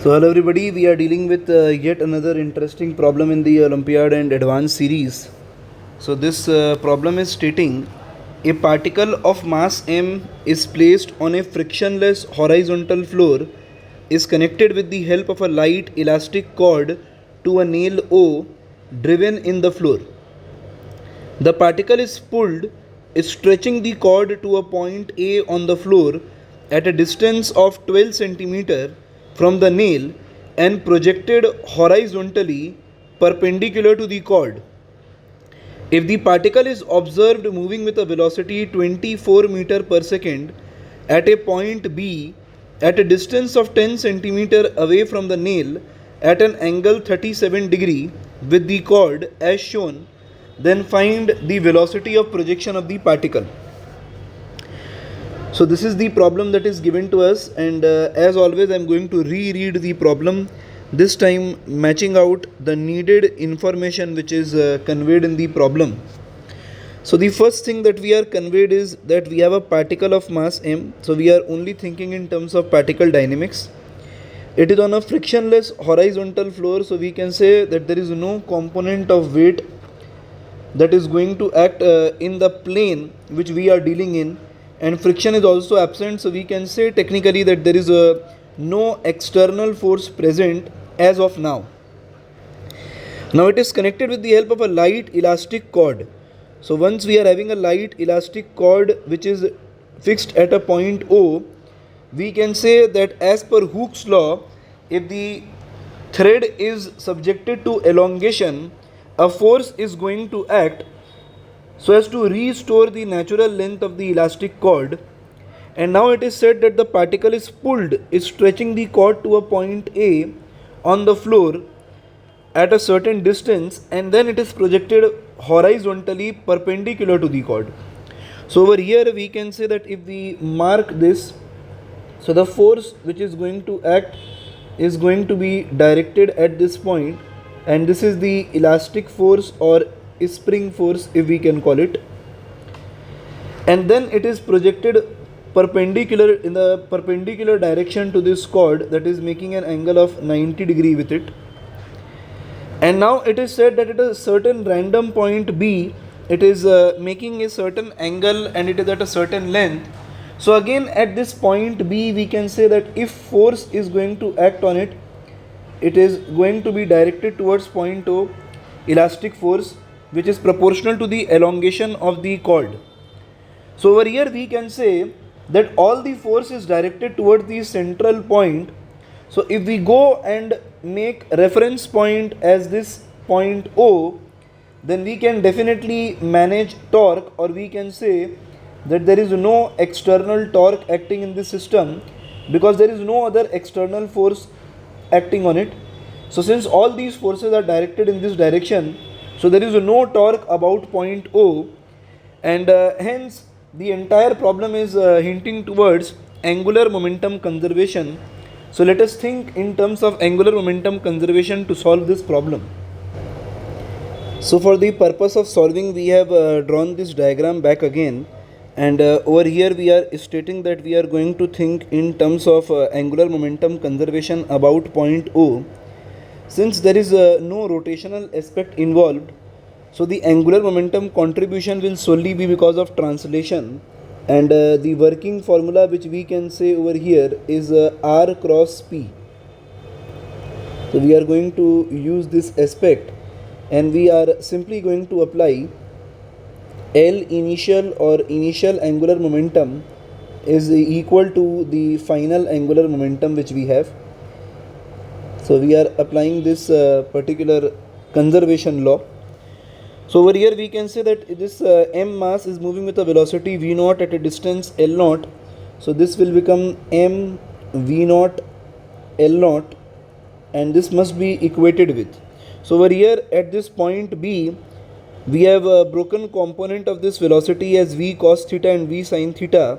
So hello everybody, we are dealing with yet another interesting problem in the Olympiad and Advanced series. So this problem is stating a particle of mass m is placed on a frictionless horizontal floor, is connected with the help of a light elastic cord to a nail O driven in the floor. The particle is pulled, stretching the cord to a point A on the floor at a distance of 12 cm from the nail and projected horizontally perpendicular to the cord. If the particle is observed moving with a velocity 24 meter per second at a point B at a distance of 10 cm away from the nail at an angle 37 degree with the cord as shown, then find the velocity of projection of the particle. So this is the problem that is given to us, and as always I am going to reread the problem, this time matching out the needed information which is conveyed in the problem. So the first thing that we are conveyed is that we have a particle of mass m, so we are only thinking in terms of particle dynamics. It is on a frictionless horizontal floor, so we can say that there is no component of weight that is going to act in the plane which we are dealing in, and friction is also absent, so we can say technically that there is no external force present as of now. Now it is connected with the help of a light elastic cord. So once we are having a light elastic cord which is fixed at a point O, we can say that as per Hooke's law, if the thread is subjected to elongation, a force is going to act so as to restore the natural length of the elastic cord. And now it is said that the particle is pulled, stretching the cord to a point A on the floor at a certain distance, and then it is projected horizontally perpendicular to the cord. So over here we can say that if we mark this, so the force which is going to act is going to be directed at this point, and this is the elastic force or spring force if we can call it, and then it is projected perpendicular in the perpendicular direction to this cord, that is making an angle of 90 degree with it. And now it is said that at a certain random point B it is making a certain angle and it is at a certain length. So again at this point B we can say that if force is going to act on it, it is going to be directed towards point O, elastic force, which is proportional to the elongation of the cord. So over here we can say that all the force is directed towards the central point. So if we go and make reference point as this point O, then we can definitely manage torque, or we can say that there is no external torque acting in this system because there is no other external force acting on it. So since all these forces are directed in this direction, so there is no torque about point O, and hence the entire problem is hinting towards angular momentum conservation. So let us think in terms of angular momentum conservation to solve this problem. So for the purpose of solving, we have drawn this diagram back again, and over here we are stating that we are going to think in terms of angular momentum conservation about point O. Since there is no rotational aspect involved, so the angular momentum contribution will solely be because of translation, and the working formula which we can say over here is R cross P. So we are going to use this aspect, and we are simply going to apply L initial or initial angular momentum is equal to the final angular momentum which we have. So we are applying this particular conservation law. So over here we can say that this m mass is moving with a velocity v0 at a distance l0. So this will become m v0 l0, and this must be equated with. So over here at this point B, we have a broken component of this velocity as v cos theta and v sin theta.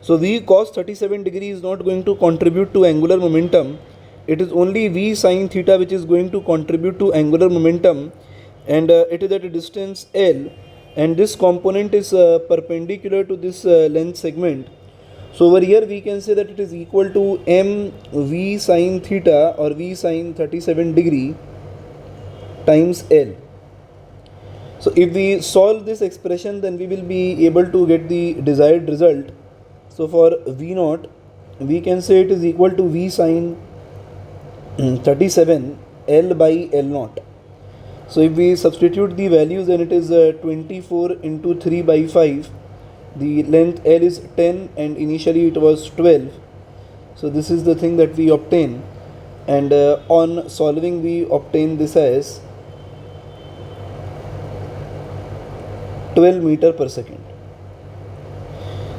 So v cos 37 degree is not going to contribute to angular momentum. It is only v sin theta which is going to contribute to angular momentum, and it is at a distance L, and this component is perpendicular to this length segment. So over here we can say that it is equal to m v sin theta or v sin 37 degree times L. So if we solve this expression, then we will be able to get the desired result. So for V0, we can say it is equal to V sin 37 L by L0. So if we substitute the values, then it is 24 into 3 by 5. The length L is 10 and initially it was 12. So this is the thing that we obtain, and on solving we obtain this as 12 meter per second.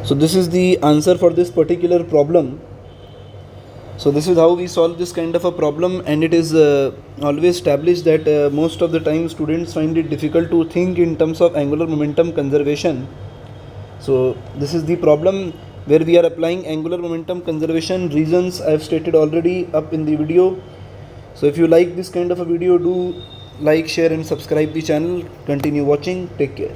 So this is the answer for this particular problem. So this is how we solve this kind of a problem, and it is always established that most of the time students find it difficult to think in terms of angular momentum conservation. So this is the problem where we are applying angular momentum conservation. Reasons I have stated already up in the video. So if you like this kind of a video, do like, share and subscribe the channel. Continue watching. Take care.